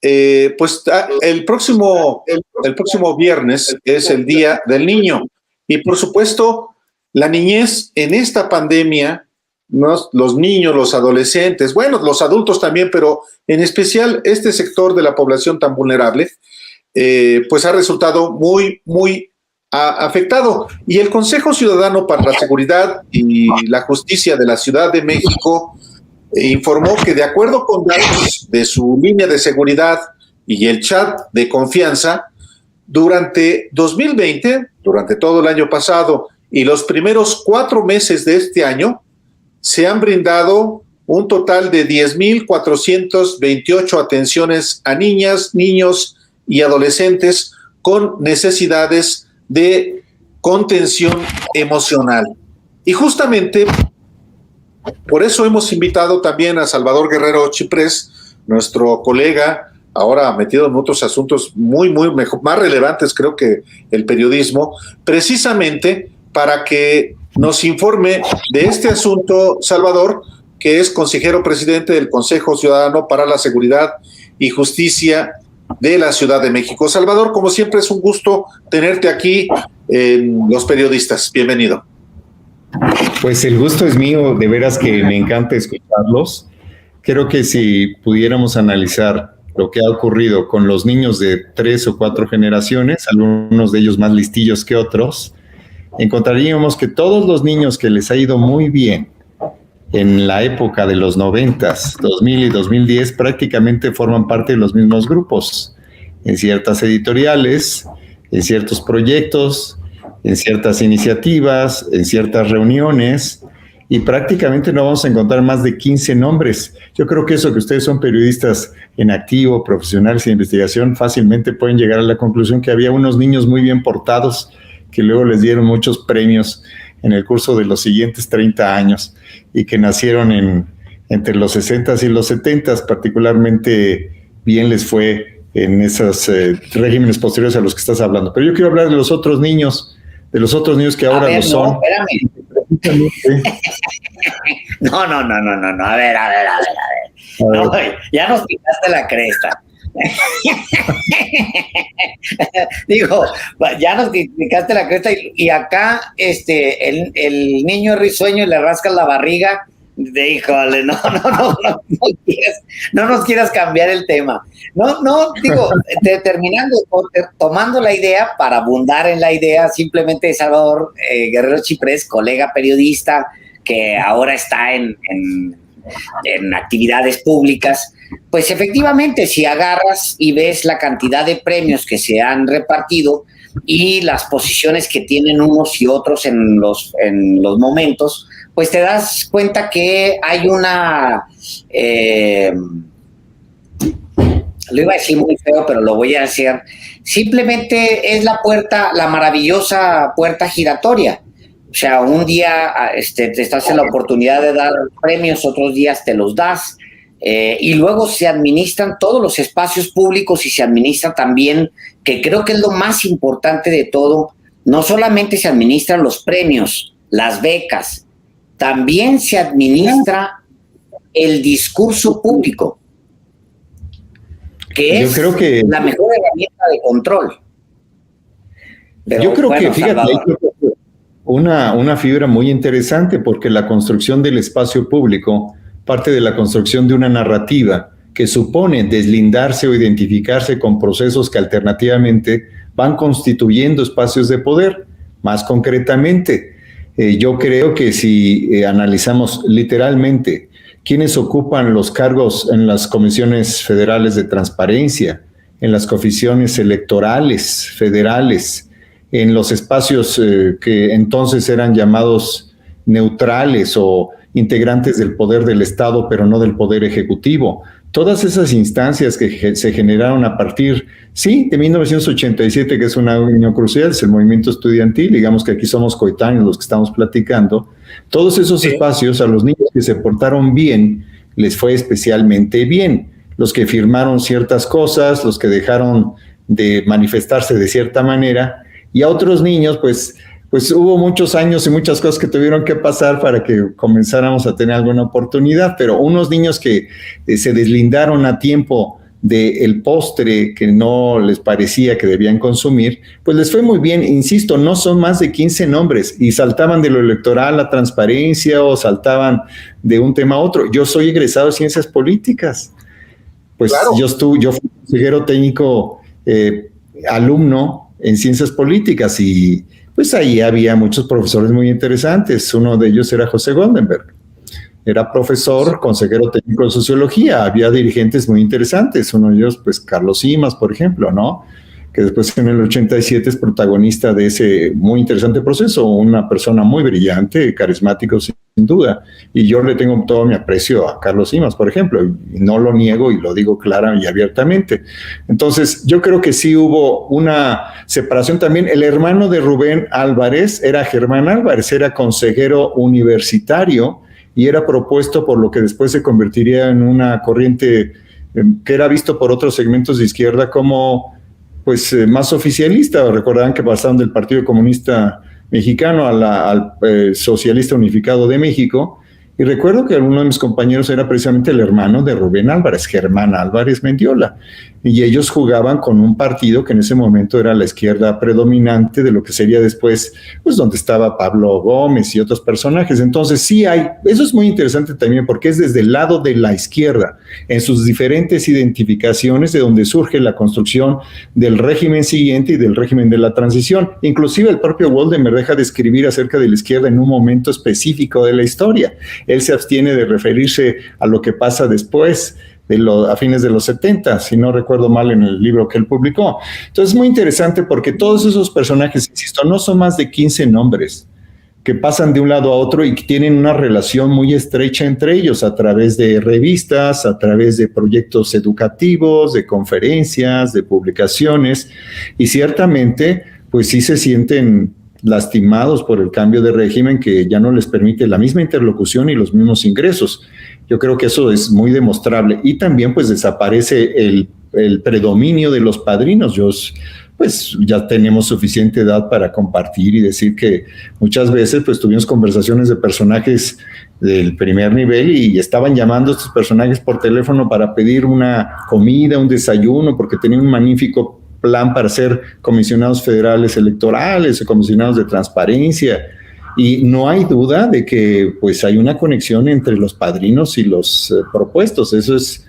el próximo viernes es el Día del Niño. Y por supuesto, la niñez en esta pandemia, ¿no? Los niños, los adolescentes, bueno, los adultos también, pero en especial este sector de la población tan vulnerable, pues ha resultado muy, muy afectado. Y el Consejo Ciudadano para la Seguridad y la Justicia de la Ciudad de México informó que, de acuerdo con datos de su línea de seguridad y el chat de confianza, durante 2020, durante todo el año pasado y los primeros 4 meses de este año, se han brindado un total de 10,428 atenciones a niñas, niños y adolescentes con necesidades de contención emocional. Y justamente por eso hemos invitado también a Salvador Guerrero Chiprés, nuestro colega, ahora metido en otros asuntos más relevantes, creo, que el periodismo, precisamente para que nos informe de este asunto. Salvador, que es consejero presidente del Consejo Ciudadano para la Seguridad y Justicia de la Ciudad de México. Salvador, como siempre, es un gusto tenerte aquí en Los Periodistas. Bienvenido. Pues el gusto es mío, de veras que me encanta escucharlos. Creo que si pudiéramos analizar lo que ha ocurrido con los niños de 3 o 4 generaciones, algunos de ellos más listillos que otros, encontraríamos que todos los niños que les ha ido muy bien en la época de los 90s, 2000 y 2010, prácticamente forman parte de los mismos grupos, en ciertas editoriales, en ciertos proyectos, en ciertas iniciativas, en ciertas reuniones, y prácticamente no vamos a encontrar más de 15 nombres. Yo creo que eso, que ustedes son periodistas en activo, profesionales de investigación, fácilmente pueden llegar a la conclusión que había unos niños muy bien portados que luego les dieron muchos premios en el curso de los siguientes 30 años y que nacieron entre los 60s y los 70s, particularmente bien les fue en esos regímenes posteriores a los que estás hablando. Pero yo quiero hablar de los otros niños que ahora lo son. No, espérame. No, a ver. No, ya nos picaste la cresta. Digo, ya nos picaste la cresta y acá el niño risueño le rasca la barriga. Híjole, no nos quieras cambiar el tema. No, digo, tomando la idea, para abundar en la idea, simplemente Salvador Guerrero Chiprés, colega periodista, que ahora está en actividades públicas, pues efectivamente, si agarras y ves la cantidad de premios que se han repartido y las posiciones que tienen unos y otros en los momentos, pues te das cuenta que hay una, lo iba a decir muy feo, pero lo voy a hacer, simplemente es la maravillosa puerta giratoria. O sea, un día te estás en la oportunidad de dar premios, otros días te los das, y luego se administran todos los espacios públicos y se administra también, que creo que es lo más importante de todo, no solamente se administran los premios, las becas, también se administra el discurso público, que es la mejor herramienta de control. Pero, yo creo que, fíjate, hay una fibra muy interesante, porque la construcción del espacio público parte de la construcción de una narrativa que supone deslindarse o identificarse con procesos que alternativamente van constituyendo espacios de poder. Más concretamente, yo creo que si analizamos literalmente quiénes ocupan los cargos en las comisiones federales de transparencia, en las comisiones electorales federales, en los espacios que entonces eran llamados neutrales o integrantes del poder del Estado, pero no del poder ejecutivo. Todas esas instancias que se generaron a partir, sí, de 1987, que es un año crucial, es el movimiento estudiantil, digamos que aquí somos coetáneos los que estamos platicando, todos esos espacios, a los niños que se portaron bien, les fue especialmente bien. Los que firmaron ciertas cosas, los que dejaron de manifestarse de cierta manera, y a otros niños, pues hubo muchos años y muchas cosas que tuvieron que pasar para que comenzáramos a tener alguna oportunidad, pero unos niños que se deslindaron a tiempo del postre que no les parecía que debían consumir, pues les fue muy bien. Insisto, no son más de 15 nombres y saltaban de lo electoral a transparencia o saltaban de un tema a otro. Yo soy egresado de Ciencias Políticas. Pues claro. Yo fui consejero técnico, alumno en Ciencias Políticas, y pues ahí había muchos profesores muy interesantes. Uno de ellos era José Goldenberg. Era profesor, consejero técnico de Sociología. Había dirigentes muy interesantes. Uno de ellos, pues Carlos Simas, por ejemplo, ¿no? Que después en el 87 es protagonista de ese muy interesante proceso. Una persona muy brillante, carismático sin duda. Y yo le tengo todo mi aprecio a Carlos Simas, por ejemplo. Y no lo niego y lo digo clara y abiertamente. Entonces, yo creo que sí hubo una separación también. El hermano de Rubén Álvarez era Germán Álvarez, era consejero universitario, y era propuesto por lo que después se convertiría en una corriente que era visto por otros segmentos de izquierda como pues más oficialista. Recordarán que pasaron del Partido Comunista Mexicano al Socialista Unificado de México, y recuerdo que uno de mis compañeros era precisamente el hermano de Rubén Álvarez, Germán Álvarez Mendiola, y ellos jugaban con un partido que en ese momento era la izquierda predominante de lo que sería después, pues donde estaba Pablo Gómez y otros personajes. Entonces sí hay, eso es muy interesante también porque es desde el lado de la izquierda, en sus diferentes identificaciones, de donde surge la construcción del régimen siguiente y del régimen de la transición. Inclusive el propio Goldenberg deja de escribir acerca de la izquierda en un momento específico de la historia. Él se abstiene de referirse a lo que pasa después, a fines de los 70, si no recuerdo mal, en el libro que él publicó. Entonces es muy interesante porque todos esos personajes, insisto, no son más de 15 nombres que pasan de un lado a otro y que tienen una relación muy estrecha entre ellos a través de revistas, a través de proyectos educativos, de conferencias, de publicaciones, y ciertamente pues sí se sienten lastimados por el cambio de régimen que ya no les permite la misma interlocución y los mismos ingresos. Yo creo que eso es muy demostrable, y también pues desaparece el predominio de los padrinos. Pues ya tenemos suficiente edad para compartir y decir que muchas veces pues tuvimos conversaciones de personajes del primer nivel y estaban llamando a estos personajes por teléfono para pedir una comida, un desayuno, porque tenían un magnífico plan para ser comisionados federales electorales o comisionados de transparencia. Y no hay duda de que pues hay una conexión entre los padrinos y los propuestos. Eso es,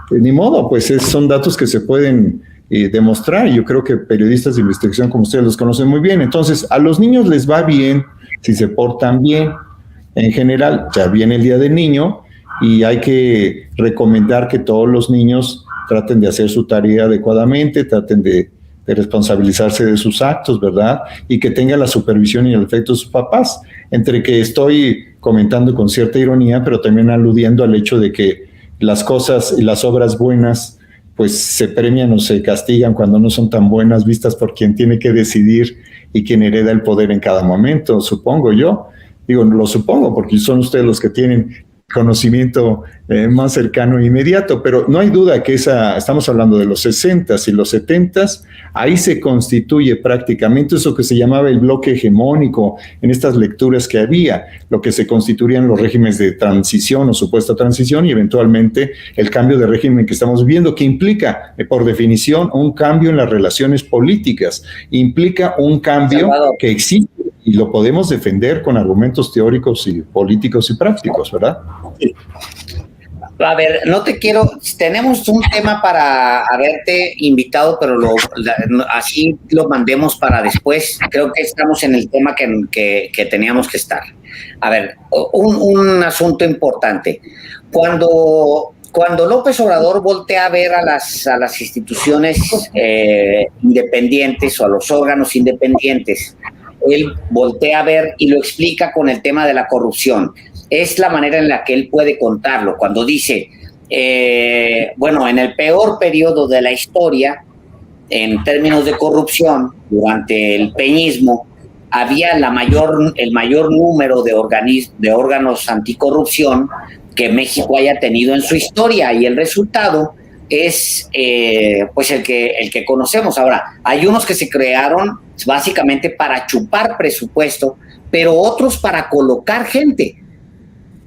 ni modo, pues son datos que se pueden demostrar. Yo creo que periodistas de investigación como ustedes los conocen muy bien. Entonces, a los niños les va bien si se portan bien. En general, ya viene el Día del Niño y hay que recomendar que todos los niños traten de hacer su tarea adecuadamente, traten de responsabilizarse de sus actos, ¿verdad? Y que tengan la supervisión y el afecto de sus papás. Entre que estoy comentando con cierta ironía, pero también aludiendo al hecho de que las cosas y las obras buenas pues se premian o se castigan cuando no son tan buenas, vistas por quien tiene que decidir y quien hereda el poder en cada momento, supongo yo. Digo, lo supongo porque son ustedes los que tienen conocimiento más cercano e inmediato, pero no hay duda que estamos hablando de los 60s y los 70s, ahí se constituye prácticamente eso que se llamaba el bloque hegemónico en estas lecturas que había, lo que se constituían los regímenes de transición o supuesta transición y eventualmente el cambio de régimen que estamos viviendo, que implica, por definición, un cambio en las relaciones políticas, implica un cambio que existe y lo podemos defender con argumentos teóricos y políticos y prácticos, ¿verdad? A ver, no te quiero, tenemos un tema para haberte invitado, pero así lo mandemos para después. Creo que estamos en el tema que teníamos que estar. A ver, un asunto importante. Cuando López Obrador voltea a ver a las instituciones independientes o a los órganos independientes, él voltea a ver y lo explica con el tema de la corrupción. Es la manera en la que él puede contarlo. Cuando dice, bueno, en el peor periodo de la historia, en términos de corrupción, durante el peñismo, había el mayor número de órganos anticorrupción que México haya tenido en su historia, y el resultado es pues el que conocemos. Ahora, hay unos que se crearon básicamente para chupar presupuesto, pero otros para colocar gente.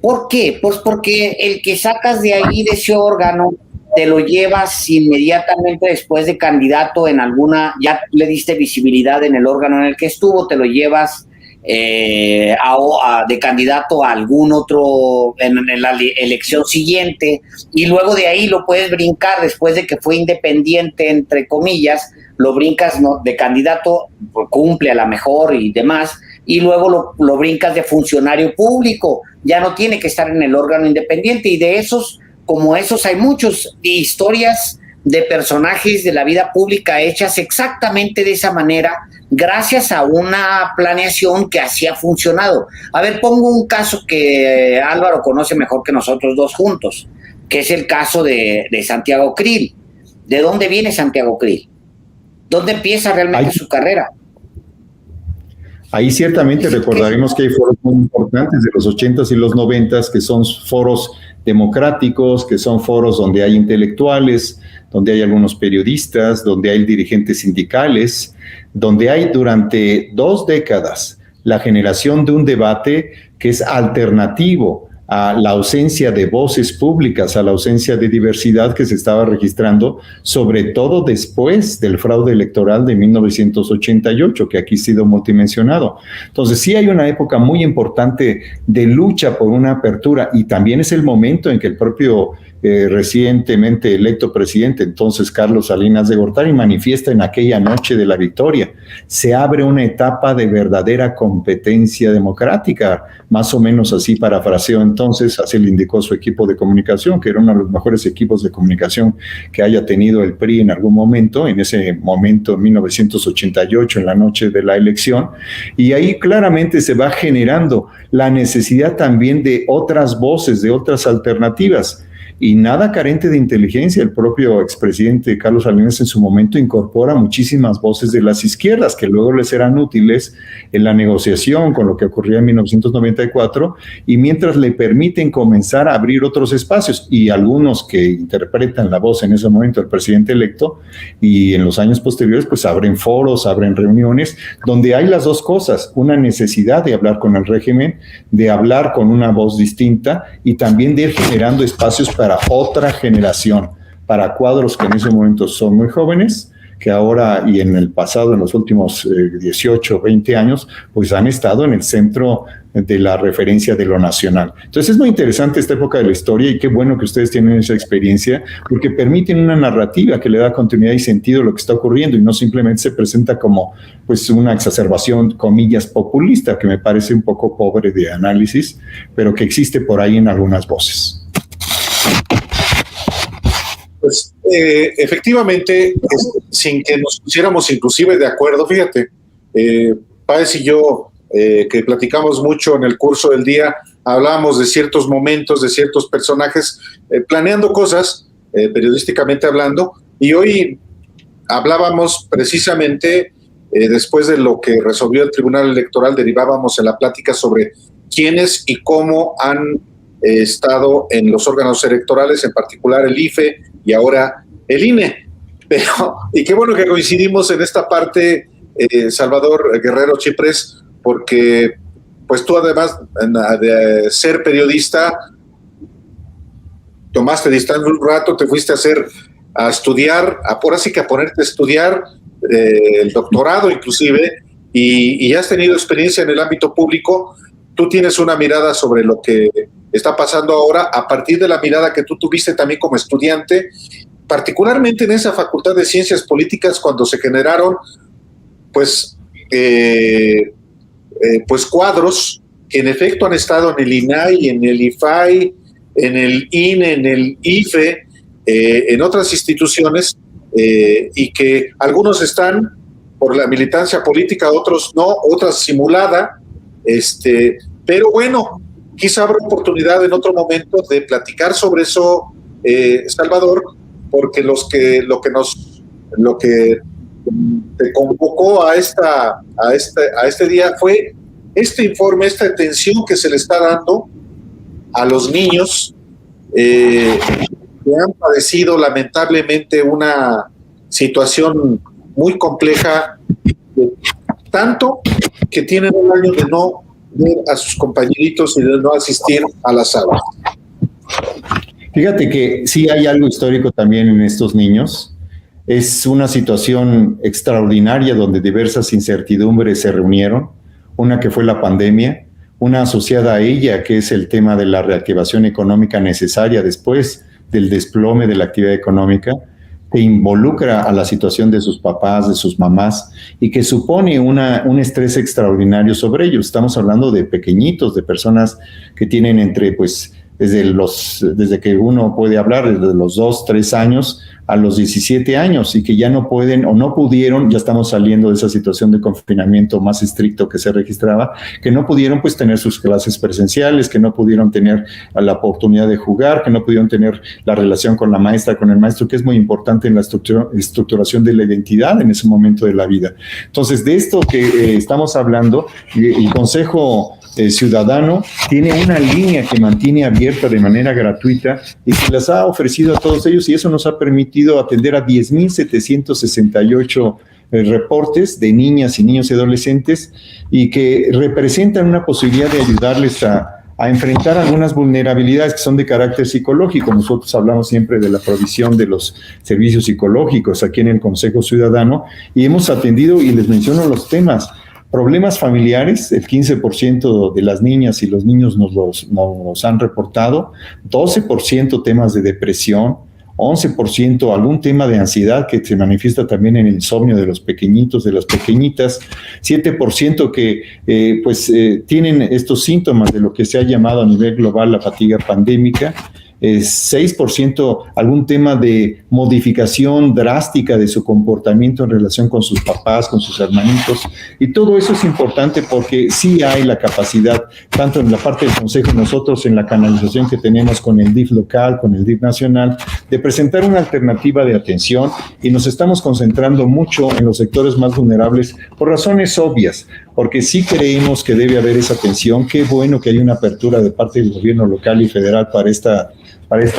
¿Por qué? Pues porque el que sacas de ahí, de ese órgano, te lo llevas inmediatamente después de candidato en alguna, ya le diste visibilidad en el órgano en el que estuvo, te lo llevas de candidato a algún otro en la elección siguiente, y luego de ahí lo puedes brincar después de que fue independiente, entre comillas, lo brincas, ¿no?, de candidato, cumple a la mejor y demás, y luego lo brincas de funcionario público, ya no tiene que estar en el órgano independiente. Y de esos, como esos, hay muchos historias de personajes de la vida pública hechas exactamente de esa manera, gracias a una planeación que así ha funcionado. A ver, pongo un caso que Álvaro conoce mejor que nosotros dos juntos, que es el caso de Santiago Krill. ¿De dónde viene Santiago Krill? ¿Dónde empieza realmente su carrera? Ahí ciertamente recordaremos que hay foros muy importantes de los 80s y los 90s, que son foros democráticos, que son foros donde hay intelectuales, donde hay algunos periodistas, donde hay dirigentes sindicales, donde hay durante 2 décadas la generación de un debate que es alternativo a la ausencia de voces públicas, a la ausencia de diversidad que se estaba registrando, sobre todo después del fraude electoral de 1988, que aquí ha sido multimensionado. Entonces sí hay una época muy importante de lucha por una apertura, y también es el momento en que el propio recientemente electo presidente, entonces Carlos Salinas de Gortari, manifiesta en aquella noche de la victoria: se abre una etapa de verdadera competencia democrática, más o menos así parafraseó entonces, así le indicó su equipo de comunicación, que era uno de los mejores equipos de comunicación que haya tenido el PRI en algún momento, en ese momento, en 1988, en la noche de la elección, y ahí claramente se va generando la necesidad también de otras voces, de otras alternativas. Y nada carente de inteligencia, el propio expresidente Carlos Salinas en su momento incorpora muchísimas voces de las izquierdas que luego le serán útiles en la negociación con lo que ocurría en 1994, y mientras le permiten comenzar a abrir otros espacios, y algunos que interpretan la voz en ese momento del presidente electo, y en los años posteriores pues abren foros, abren reuniones donde hay las dos cosas: una necesidad de hablar con el régimen, de hablar con una voz distinta, y también de ir generando espacios para otra generación, para cuadros que en ese momento son muy jóvenes, que ahora y en el pasado, en los últimos 18, 20 años, pues han estado en el centro de la referencia de lo nacional. Entonces es muy interesante esta época de la historia, y qué bueno que ustedes tienen esa experiencia, porque permiten una narrativa que le da continuidad y sentido a lo que está ocurriendo, y no simplemente se presenta como pues una exacerbación, comillas, populista, que me parece un poco pobre de análisis, pero que existe por ahí en algunas voces. Pues efectivamente, sin que nos pusiéramos inclusive de acuerdo, fíjate, Páez y yo, que platicamos mucho en el curso del día, hablamos de ciertos momentos, de ciertos personajes, planeando cosas, periodísticamente hablando, y hoy hablábamos precisamente, después de lo que resolvió el Tribunal Electoral, derivábamos en la plática sobre quiénes y cómo han estado en los órganos electorales, en particular el IFE y ahora el INE. Pero, y qué bueno que coincidimos en esta parte, Salvador Guerrero Chiprés, porque pues tú, además de ser periodista, tomaste distancia un rato, te fuiste a estudiar, ahora sí que a ponerte a estudiar el doctorado inclusive, y has tenido experiencia en el ámbito público. Tú tienes una mirada sobre lo que está pasando ahora a partir de la mirada que tú tuviste también como estudiante, particularmente en esa Facultad de Ciencias Políticas, cuando se generaron pues cuadros que en efecto han estado en el INAI, en el IFAI, en el INE, en el IFE, en otras instituciones, y que algunos están por la militancia política, otros no, otras simulada, pero bueno, quizá habrá oportunidad en otro momento de platicar sobre eso, Salvador, porque lo que te convocó a este día fue este informe, esta atención que se le está dando a los niños que han padecido lamentablemente una situación muy compleja, tanto que tienen un año de no ver a sus compañeritos y de no asistir a las aulas. Fíjate que sí hay algo histórico también en estos niños. Es una situación extraordinaria donde diversas incertidumbres se reunieron. Una que fue la pandemia, una asociada a ella, que es el tema de la reactivación económica necesaria después del desplome de la actividad económica, que involucra a la situación de sus papás, de sus mamás, y que supone un estrés extraordinario sobre ellos. Estamos hablando de pequeñitos, de personas que tienen entre, pues, desde que uno puede hablar, desde los 2, 3 años a los 17 años, y que ya no pueden o no pudieron, ya estamos saliendo de esa situación de confinamiento más estricto que se registraba, que no pudieron pues tener sus clases presenciales, que no pudieron tener la oportunidad de jugar, que no pudieron tener la relación con la maestra, con el maestro, que es muy importante en la estructuración de la identidad en ese momento de la vida. Entonces, de esto que estamos hablando, el Consejo Ciudadano tiene una línea que mantiene abierta de manera gratuita y se las ha ofrecido a todos ellos, y eso nos ha permitido atender a 10,768 reportes de niñas y niños y adolescentes, y que representan una posibilidad de ayudarles a enfrentar algunas vulnerabilidades que son de carácter psicológico. Nosotros hablamos siempre de la provisión de los servicios psicológicos aquí en el Consejo Ciudadano, y hemos atendido, y les menciono los temas: problemas familiares, el 15% de las niñas y los niños nos han reportado, 12% temas de depresión, 11% algún tema de ansiedad que se manifiesta también en el insomnio de los pequeñitos, de las pequeñitas, 7% que tienen estos síntomas de lo que se ha llamado a nivel global la fatiga pandémica, 6% algún tema de modificación drástica de su comportamiento en relación con sus papás, con sus hermanitos, y todo eso es importante porque sí hay la capacidad, tanto en la parte del Consejo, nosotros en la canalización que tenemos con el DIF local, con el DIF nacional, de presentar una alternativa de atención, y nos estamos concentrando mucho en los sectores más vulnerables por razones obvias, porque sí creemos que debe haber esa atención. Qué bueno que hay una apertura de parte del gobierno local y federal para esta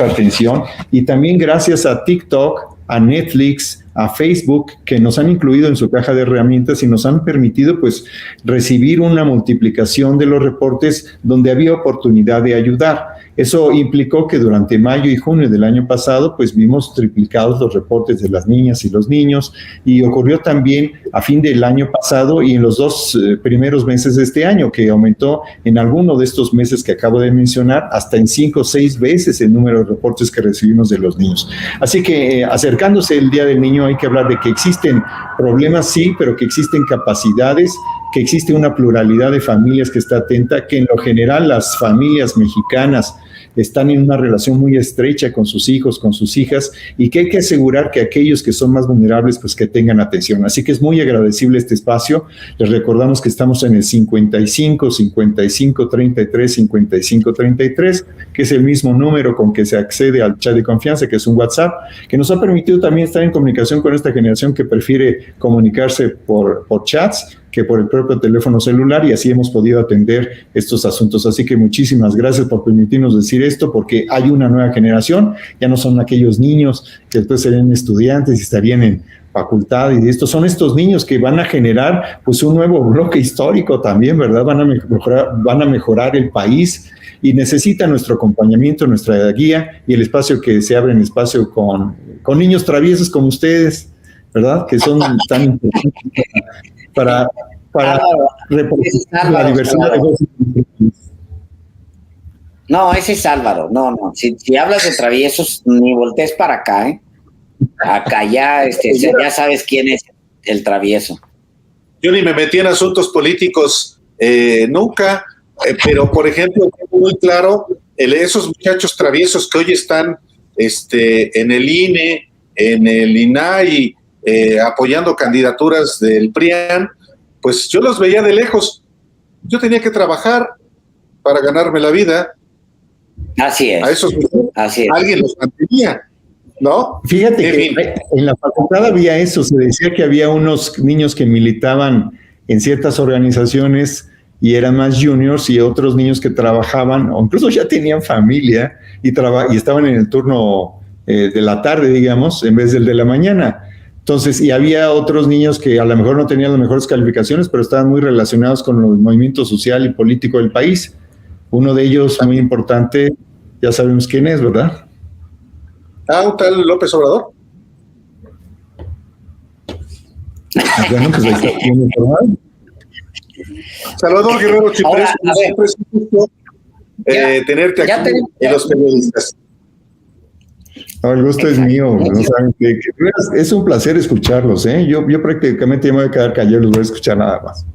atención, y también gracias a TikTok, a Netflix, a Facebook, que nos han incluido en su caja de herramientas y nos han permitido pues recibir una multiplicación de los reportes donde había oportunidad de ayudar. Eso implicó que durante mayo y junio del año pasado pues vimos triplicados los reportes de las niñas y los niños, y ocurrió también a fin del año pasado y en los 2 primeros meses de este año, que aumentó en alguno de estos meses que acabo de mencionar hasta en 5 o 6 veces el número de reportes que recibimos de los niños. Así que acercándose el Día del Niño, hay que hablar de que existen problemas, sí, pero que existen capacidades, que existe una pluralidad de familias que está atenta, que en lo general las familias mexicanas están en una relación muy estrecha con sus hijos, con sus hijas, y que hay que asegurar que aquellos que son más vulnerables, pues que tengan atención. Así que es muy agradecible este espacio. Les recordamos que estamos en el 55 55 33 55 33, que es el mismo número con que se accede al chat de confianza, que es un WhatsApp, que nos ha permitido también estar en comunicación con esta generación que prefiere comunicarse por chats que por el propio teléfono celular, y así hemos podido atender estos asuntos. Así que muchísimas gracias por permitirnos decir esto, porque hay una nueva generación, ya no son aquellos niños que después serían estudiantes y estarían en facultad, y estos son estos niños que van a generar pues un nuevo bloque histórico también, ¿verdad? Van a mejorar el país, y necesita nuestro acompañamiento, nuestra guía, y el espacio que se abre en espacio con niños traviesos como ustedes, ¿verdad? Que son tan importantes para representar la diversidad de voces. No, ese es Álvaro. No. Si hablas de traviesos, ni voltees para acá, ¿eh? Acá ya sabes quién es el travieso. Yo ni me metí en asuntos políticos nunca, pero por ejemplo, muy claro, esos muchachos traviesos que hoy están en el INE, en el INAI, apoyando candidaturas del PRIAN, pues yo los veía de lejos. Yo tenía que trabajar para ganarme la vida. Así es. A esos alguien los mantenía, ¿no? Fíjate que en la facultad había eso, se decía que había unos niños que militaban en ciertas organizaciones y eran más juniors, y otros niños que trabajaban, o incluso ya tenían familia y estaban en el turno de la tarde, digamos, en vez del de la mañana. Entonces, y había otros niños que a lo mejor no tenían las mejores calificaciones, pero estaban muy relacionados con el movimiento social y político del país. Uno de ellos, muy importante, ya sabemos quién es, ¿verdad? Ah, un tal López Obrador. Bueno, pues ahí está bien informado. Salvador Guerrero Chiprés, Ahora, a ver. siempre es un gusto tenerte ya aquí tenemos- en Los Periodistas. No, el gusto es mío. No saben es un placer escucharlos, ¿eh? Yo prácticamente ya me voy a quedar callado, los voy a escuchar nada más.